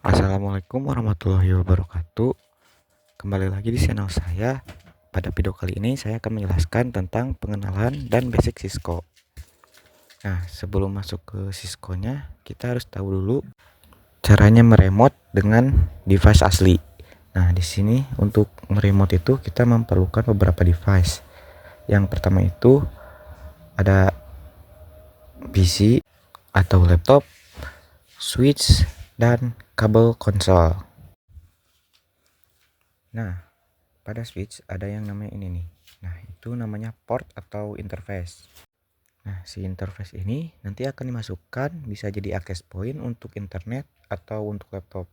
Assalamualaikum warahmatullahi wabarakatuh. Kembali lagi di channel saya. Pada video kali ini saya akan menjelaskan tentang pengenalan dan basic Cisco. Nah, sebelum masuk ke Cisco-nya, kita harus tahu dulu caranya meremote dengan device asli. Nah, di sini untuk meremote itu kita memerlukan beberapa device. Yang pertama itu ada PC atau laptop, switch, dan kabel konsol. Nah, pada switch ada yang namanya ini nih. Nah, itu namanya port atau interface. Nah, si interface ini nanti akan dimasukkan bisa jadi access point untuk internet atau untuk laptop.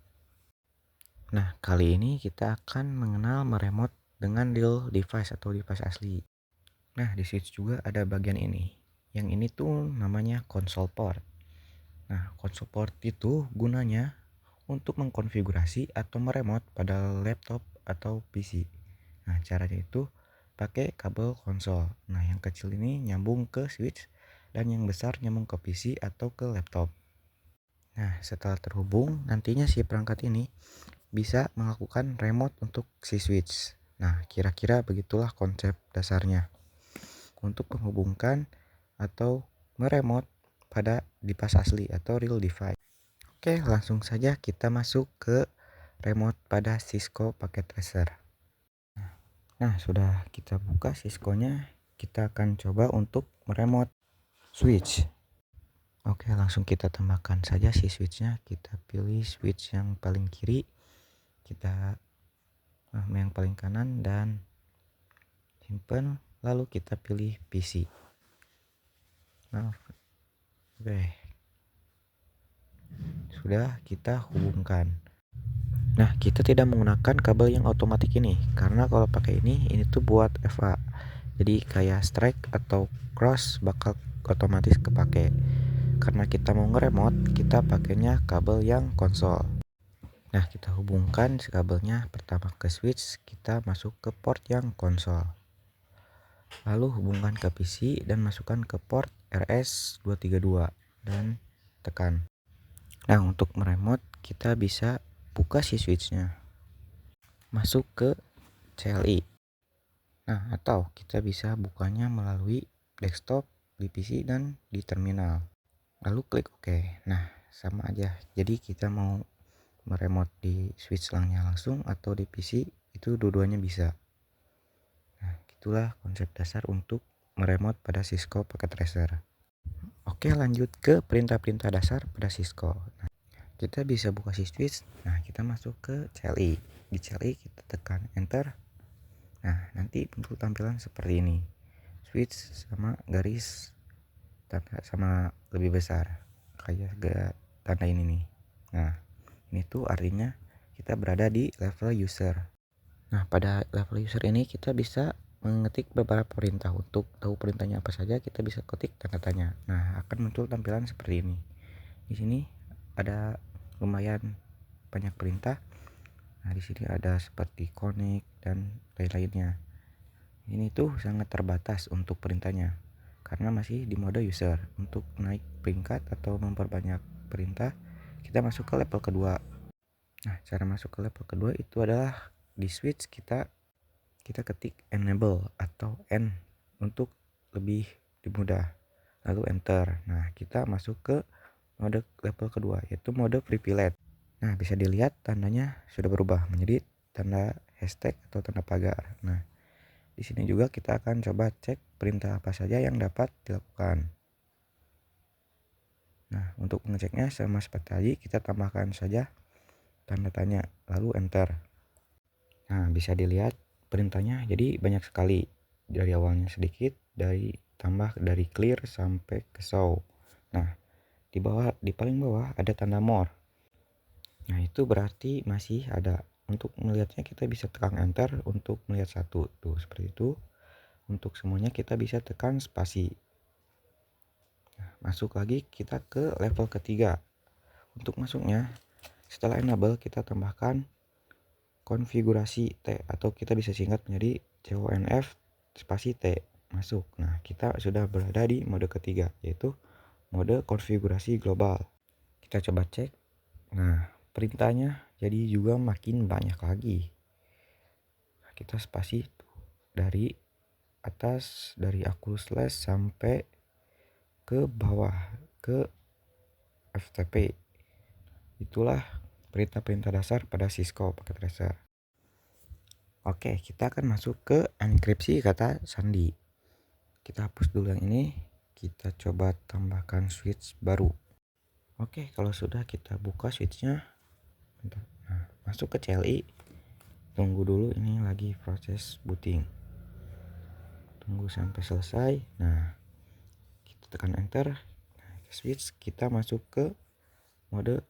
Nah, kali ini kita akan mengenal meremote dengan real device atau device asli. Nah, di switch juga ada bagian ini. Yang ini tuh namanya console port. Nah, console port itu gunanya untuk mengkonfigurasi atau meremote pada laptop atau PC. Nah, caranya itu pakai kabel konsol. Nah, yang kecil ini nyambung ke switch dan yang besar nyambung ke PC atau ke laptop. Nah, setelah terhubung, nantinya si perangkat ini bisa melakukan remote untuk si switch. Nah, kira-kira begitulah konsep dasarnya untuk menghubungkan atau meremote pada device asli atau real device. Oke, langsung saja kita masuk ke remote pada Cisco Packet Tracer. Nah, sudah kita buka Cisco-nya, kita akan coba untuk meremote switch. Oke, langsung kita tambahkan saja si switch-nya. Kita pilih switch yang paling kiri, kita yang paling kanan dan simpan, lalu kita pilih PC. Nah, oke. Sudah kita hubungkan. Nah, kita tidak menggunakan kabel yang otomatis ini karena kalau pakai ini tuh buat FA. Jadi kayak strike atau cross bakal otomatis kepake. Karena kita mau ngeremote, kita pakainya kabel yang konsol. Nah, kita hubungkan kabelnya pertama ke switch, kita masuk ke port yang konsol. Lalu hubungkan ke PC dan masukkan ke port RS232 dan tekan. Nah, untuk meremote kita bisa buka si switchnya, masuk ke CLI. Nah, atau kita bisa bukanya melalui desktop di PC dan di terminal. Lalu klik OK. Nah, sama aja. Jadi kita mau meremote di switch langnya langsung atau di PC, itu dua-duanya bisa. Nah, itulah konsep dasar untuk meremote pada Cisco Packet Tracer. Oke, lanjut ke perintah-perintah dasar pada Cisco. Nah, kita bisa buka si switch. Nah, kita masuk ke CLI. Di CLI kita tekan enter. Nah, nanti untuk tampilan seperti ini. Switch sama garis tanda sama lebih besar. Kayak tanda ini nih. Nah, ini tuh artinya kita berada di level user. Nah, pada level user ini kita bisa mengetik beberapa perintah. Untuk tahu perintahnya apa saja, kita bisa ketik tanda tanya. Nah, akan muncul tampilan seperti ini. Di sini ada lumayan banyak perintah. Nah, di sini ada seperti connect dan lain-lainnya. Ini tuh sangat terbatas untuk perintahnya karena masih di mode user. Untuk naik peringkat atau memperbanyak perintah, kita masuk ke level kedua. Nah, cara masuk ke level kedua itu adalah di switch kita ketik enable atau N untuk lebih dimudah. Lalu enter. Nah, kita masuk ke mode level kedua yaitu mode privilege. Nah, bisa dilihat tandanya sudah berubah menjadi tanda hashtag atau tanda pagar. Nah, di sini juga kita akan coba cek perintah apa saja yang dapat dilakukan. Nah, untuk mengeceknya sama seperti tadi, kita tambahkan saja tanda tanya lalu enter. Nah, bisa dilihat perintahnya jadi banyak sekali. Dari awalnya sedikit, dari clear sampai ke show. Nah, di paling bawah ada tanda more. Nah, itu berarti masih ada. Untuk melihatnya kita bisa tekan enter untuk melihat satu. Tuh, seperti itu. Untuk semuanya kita bisa tekan spasi. Nah, masuk lagi kita ke level ketiga. Untuk masuknya, setelah enable kita tambahkan konfigurasi T atau kita bisa singkat menjadi CONF spasi T. Masuk. Nah, kita sudah berada di mode ketiga yaitu mode konfigurasi global. Kita coba cek. Nah, perintahnya jadi juga makin banyak lagi. Kita spasi dari atas, dari akul slash sampai ke bawah ke FTP. Itulah perintah-perintah dasar pada Cisco paket tracer. Oke, kita akan masuk ke enkripsi kata sandi. Kita hapus dulu yang ini, kita coba tambahkan switch baru. Oke, kalau sudah kita buka switchnya. Nah, masuk ke CLI. Tunggu dulu, ini lagi proses booting. Tunggu sampai selesai. Nah, kita tekan enter. Nah, switch kita masuk ke mode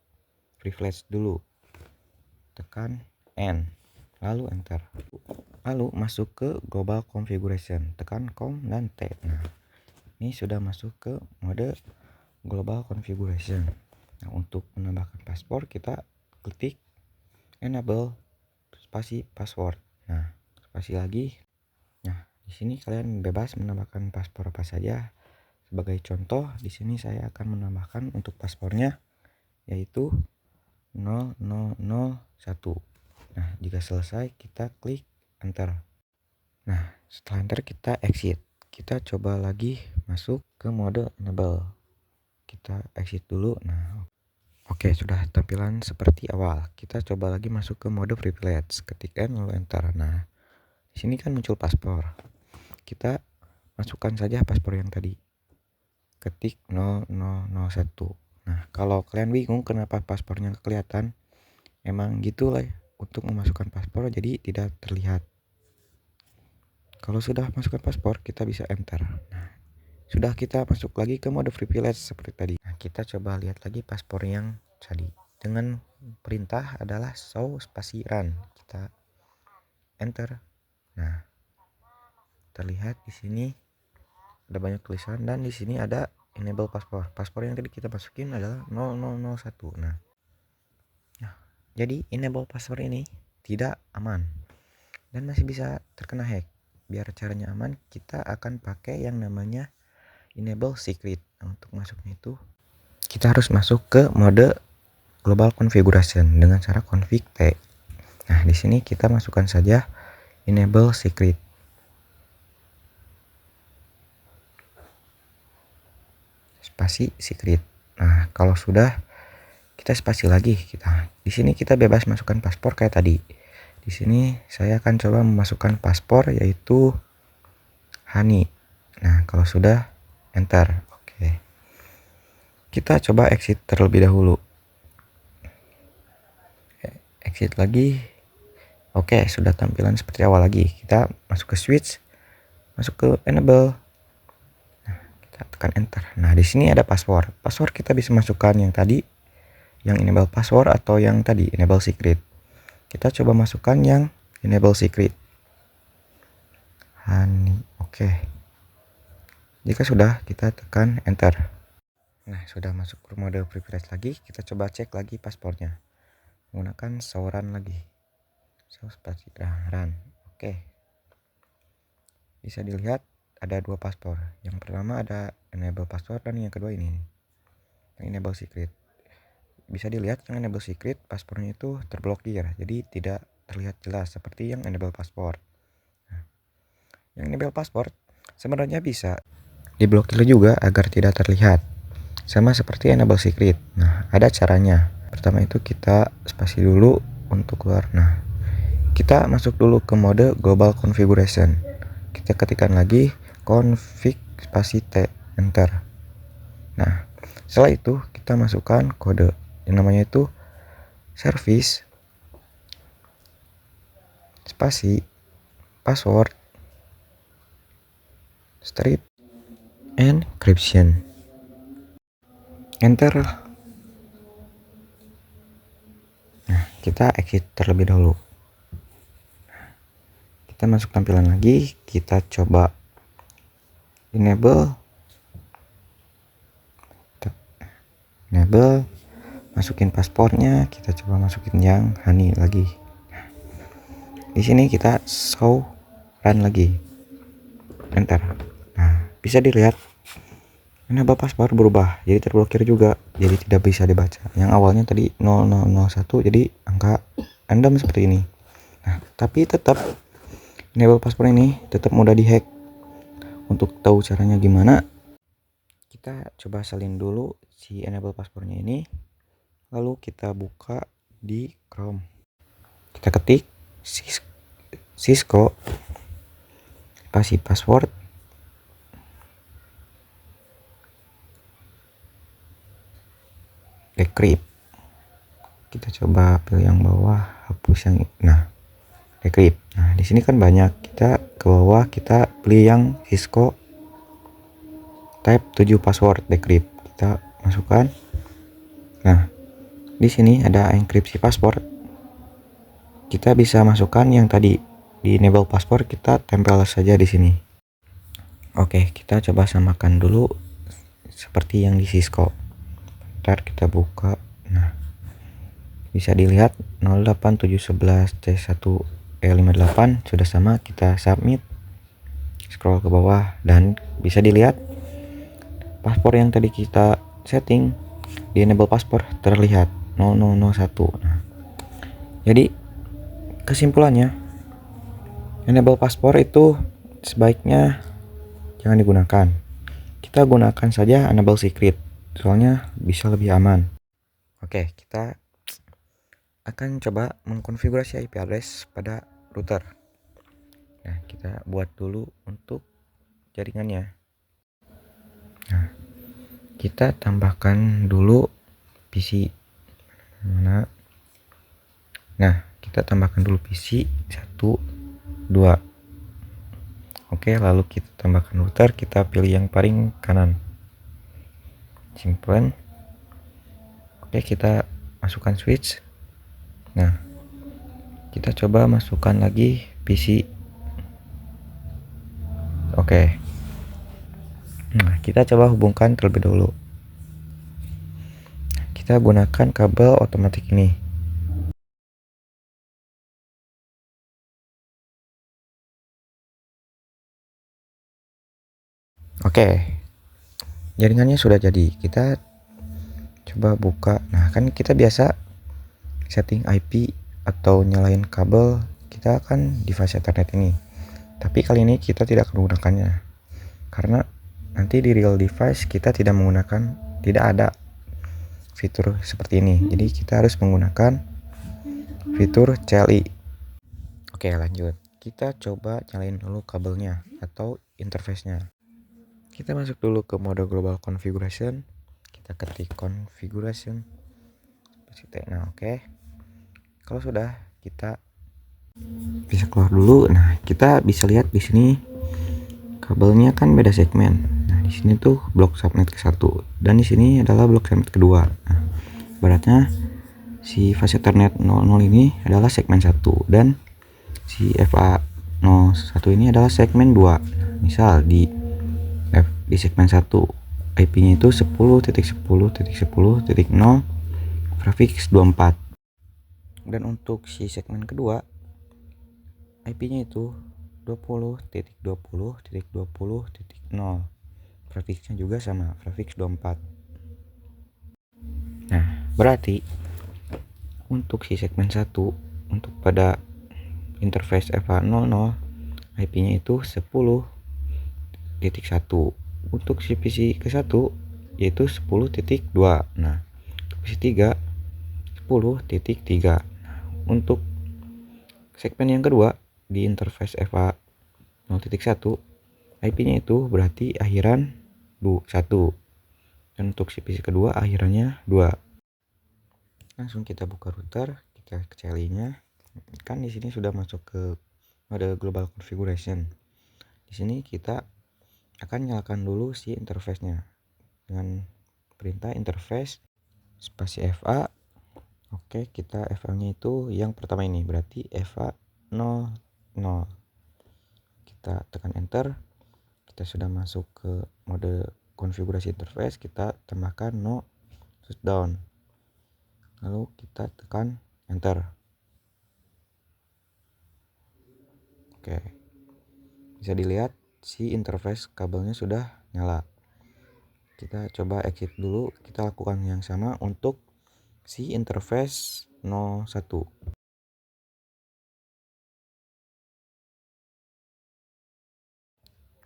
privilege dulu. Tekan N, lalu enter. Lalu masuk ke global configuration. Tekan COM dan T. Nah, ini sudah masuk ke mode global configuration. Nah, untuk menambahkan paspor kita klik enable spasi password. Nah, spasi lagi. Nah, di sini kalian bebas menambahkan paspor apa saja. Sebagai contoh, di sini saya akan menambahkan untuk paspornya yaitu 0001. Nah, jika selesai kita klik enter. Nah, setelah enter kita exit. Kita coba lagi masuk ke mode enable. Kita exit dulu. Nah, oke, sudah tampilan seperti awal. Kita coba lagi masuk ke mode privilege. Ketik N lalu enter. Nah, di sini kan muncul paspor. Kita masukkan saja paspor yang tadi. Ketik 0001. Nah, kalau kalian bingung kenapa paspornya kelihatan, emang gitulah untuk memasukkan paspor jadi tidak terlihat. Kalau sudah masukkan paspor, kita bisa enter. Nah, sudah kita masuk lagi ke mode privilege seperti tadi. Nah, kita coba lihat lagi paspor yang tadi. Dengan perintah adalah show spasi run. Kita enter. Nah, terlihat di sini ada banyak tulisan dan di sini ada enable paspor. Paspor yang tadi kita masukin adalah 0001. Nah, jadi enable paspor ini tidak aman dan masih bisa terkena hack. Biar caranya aman, kita akan pakai yang namanya enable secret. Nah, untuk masuknya itu kita harus masuk ke mode global configuration dengan cara config T. Nah, di sini kita masukkan saja enable secret. Spasi secret. Nah, kalau sudah kita spasi lagi di sini kita bebas masukkan paspor kayak tadi. Di sini saya akan coba memasukkan paspor yaitu Hani. Nah, kalau sudah enter. Oke. Kita coba exit terlebih dahulu. Exit lagi. Oke, sudah tampilan seperti awal lagi. Kita masuk ke switch, masuk ke enable. Nah, kita tekan enter. Nah, di sini ada password. Password kita bisa masukkan yang tadi, yang enable password atau yang tadi enable secret. Kita coba masukkan yang enable secret. Hani. Oke. Jika sudah, kita tekan enter. Nah, sudah masuk ke mode privilege lagi. Kita coba cek lagi paspornya menggunakan show run lagi. Show spasi run. Oke. Bisa dilihat ada dua paspor. Yang pertama ada enable password dan yang kedua ini yang enable secret. Bisa dilihat yang enable secret paspornya itu terblokir, jadi tidak terlihat jelas seperti yang enable password. Nah, yang enable password sebenarnya bisa diblokir juga agar tidak terlihat, sama seperti enable secret. Nah, ada caranya. Pertama itu kita spasi dulu untuk keluar. Nah, kita masuk dulu ke mode global configuration. Kita ketikkan lagi config spasi T, enter. Nah, setelah itu kita masukkan kode yang namanya itu service spasi password strip encryption, enter. Nah, kita exit terlebih dahulu. Kita masuk tampilan lagi, kita coba enable, masukin paspornya, kita coba masukin yang Hani lagi. Di sini kita show run lagi, enter. Nah, bisa dilihat enable password berubah jadi terblokir juga, jadi tidak bisa dibaca. Yang awalnya tadi 0001 jadi angka random seperti ini. Nah, tapi tetap enable password ini tetap mudah dihack. Untuk tahu caranya gimana, kita coba salin dulu si enable passwordnya ini, lalu kita buka di Chrome. Kita ketik Cisco spasi password, decrypt. Kita coba pilih yang bawah, hapus yang decrypt. Nah, di sini kan banyak. Kita ke bawah, kita pilih yang Cisco type 7 password decrypt. Kita masukkan. Nah, di sini ada enkripsi password. Kita bisa masukkan yang tadi di enable password, kita tempel saja di sini. Oke, kita coba samakan dulu seperti yang di Cisco. Ntar kita buka. Nah, bisa dilihat 08711C1E58 sudah sama. Kita submit, scroll ke bawah, dan bisa dilihat password yang tadi kita setting di enable password terlihat 0001. Nah, jadi kesimpulannya, enable password itu sebaiknya jangan digunakan. Kita gunakan saja enable secret, soalnya bisa lebih aman. Oke, kita akan coba mengkonfigurasi IP address pada router. Nah, kita buat dulu untuk jaringannya. Nah, kita tambahkan dulu PC mana. Nah, kita tambahkan dulu PC 1 2. Oke, lalu kita tambahkan router, kita pilih yang paling kanan, simpan. Oke, kita masukkan switch. Nah, kita coba masukkan lagi PC. Oke, nah, kita coba hubungkan terlebih dulu. Kita gunakan kabel otomatis ini. Oke, jaringannya sudah jadi. Kita coba buka. Nah, kan kita biasa setting IP atau nyalain kabel kita kan device Ethernet ini. Tapi kali ini kita tidak menggunakannya, karena nanti di real device kita tidak ada fitur seperti ini. Jadi kita harus menggunakan fitur CLI. Oke, lanjut. Kita coba nyalain dulu kabelnya atau interface-nya. Kita masuk dulu ke mode global configuration. Kita ketik configuration. Nah, oke. Kalau sudah, kita bisa keluar dulu. Nah, kita bisa lihat di sini kabelnya kan beda segmen. Nah, di sini tuh blok subnet ke-1 dan di sini adalah blok subnet kedua. Nah, beratnya si fase Ethernet 00 ini adalah segmen 1 dan si FA01 ini adalah segmen 2. Misal di segmen 1 IP-nya itu 10.10.10.0 prefix 24. Dan untuk si segmen kedua IP-nya itu 20.20.20.0 prefixnya juga sama, prefix 24. Nah, berarti untuk si segmen 1 untuk pada interface FA00 IP-nya itu 10.1. Untuk si PC ke-1 yaitu 10.2. Nah, PC 3 10.3. Untuk segmen yang kedua di interface FA 0.1 IP-nya itu berarti akhiran 1, dan untuk si PC kedua akhirannya 2. Langsung kita buka router, kita ke CLI-nya. Kan di sini sudah masuk ke mode global configuration. Di sini kita akan nyalakan dulu si interface-nya dengan perintah interface spasi FA. Oke, kita FA-nya itu yang pertama ini, berarti FA 00. Kita tekan enter. Kita sudah masuk ke mode konfigurasi interface. Kita tambahkan no shutdown, lalu kita tekan enter. Oke, bisa dilihat si interface kabelnya sudah nyala. Kita coba exit dulu, kita lakukan yang sama untuk si interface 01.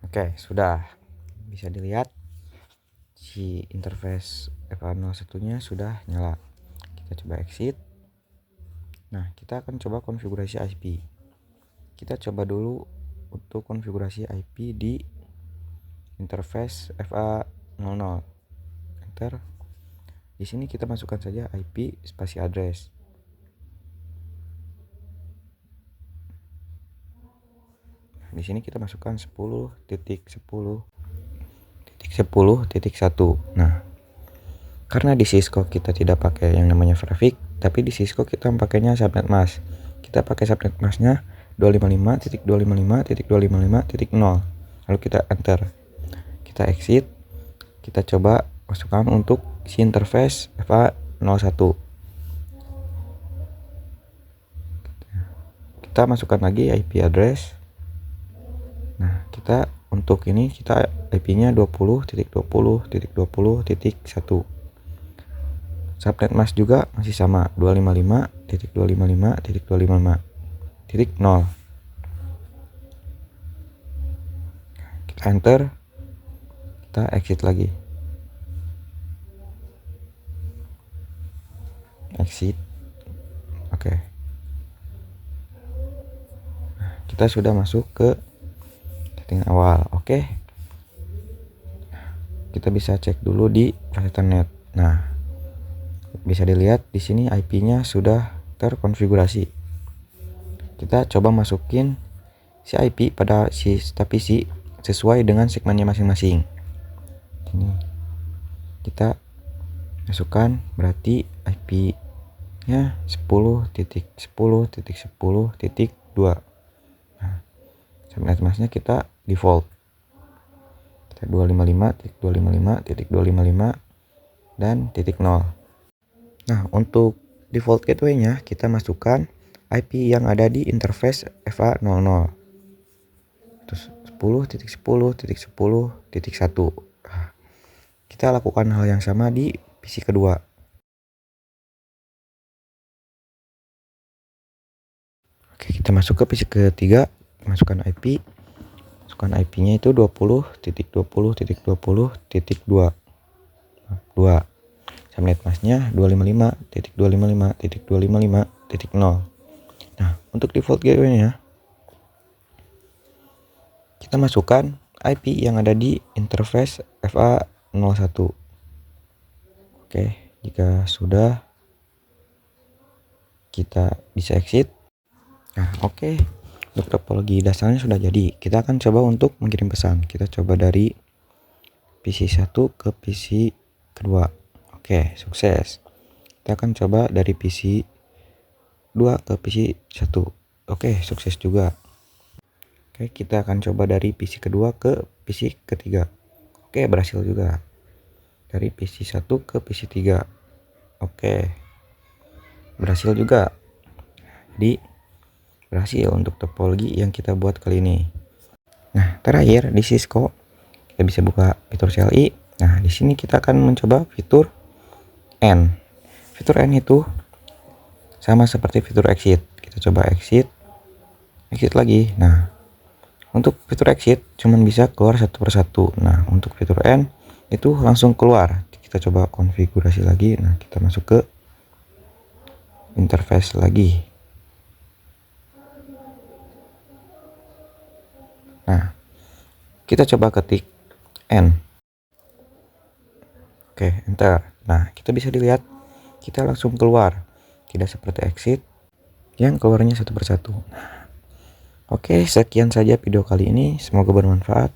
Oke, sudah bisa dilihat si interface FA01 nya sudah nyala. Kita coba exit. Nah, kita akan coba konfigurasi IP. Kita coba dulu untuk konfigurasi IP di interface FA00. Enter. Di sini kita masukkan saja IP spasi address. Di sini kita masukkan 10.10.10.1. Nah, karena di Cisco kita tidak pakai yang namanya prefix, tapi di Cisco kita pakainya subnet mask. Kita pakai subnet masknya 255.255.255.0. Lalu kita enter. Kita exit. Kita coba masukkan untuk si interface FA01. Kita masukkan lagi IP address. Nah, kita untuk ini kita IP-nya 20.20.20.1. Subnet mask juga masih sama 255.255.255.0. Kita enter. Kita exit lagi. Exit. Oke. Nah, kita sudah masuk ke setting awal. Oke. Kita bisa cek dulu di Ethernet. Nah, bisa dilihat di sini IP-nya sudah terkonfigurasi. Kita coba masukin si IP pada si PC sesuai dengan segmennya masing-masing. Ini kita masukkan berarti IP-nya 10.10.10.2. Nah, subnet masknya kita default. Kita 255.255.255 dan .0. Nah, untuk default gateway-nya kita masukkan IP yang ada di interface FA00. Terus 10.10.10.1. Kita lakukan hal yang sama di PC kedua. Oke, kita masuk ke PC ketiga, masukkan IP. Masukkan IP-nya itu 20.20.20.2. 2. Subnet masknya 255.255.255.0. Nah, untuk default gateway-nya kita masukkan IP yang ada di interface FA01. Oke, jika sudah kita bisa exit. Nah, oke. Untuk topologi dasarnya sudah jadi. Kita akan coba untuk mengirim pesan. Kita coba dari PC 1 ke PC kedua. Oke, sukses. Kita akan coba dari PC 2 ke PC 1. Oke, sukses juga. Oke, kita akan coba dari PC kedua ke PC ketiga. Oke, berhasil juga. Dari PC 1 ke PC 3. Oke, berhasil juga. Jadi berhasil untuk topologi yang kita buat kali ini. Nah, terakhir di Cisco kita bisa buka fitur CLI. Nah, di sini kita akan mencoba fitur N. Fitur N itu sama seperti fitur exit. Kita coba exit. Exit lagi. Nah, untuk fitur exit cuman bisa keluar satu persatu. Nah, untuk fitur N itu langsung keluar. Kita coba konfigurasi lagi. Nah, kita masuk ke interface lagi. Nah, kita coba ketik N. Oke, enter. Nah, kita bisa dilihat kita langsung keluar, tidak seperti exit yang keluarnya satu persatu. Nah, oke, sekian saja video kali ini, semoga bermanfaat.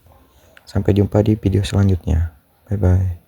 Sampai jumpa di video selanjutnya. Bye bye.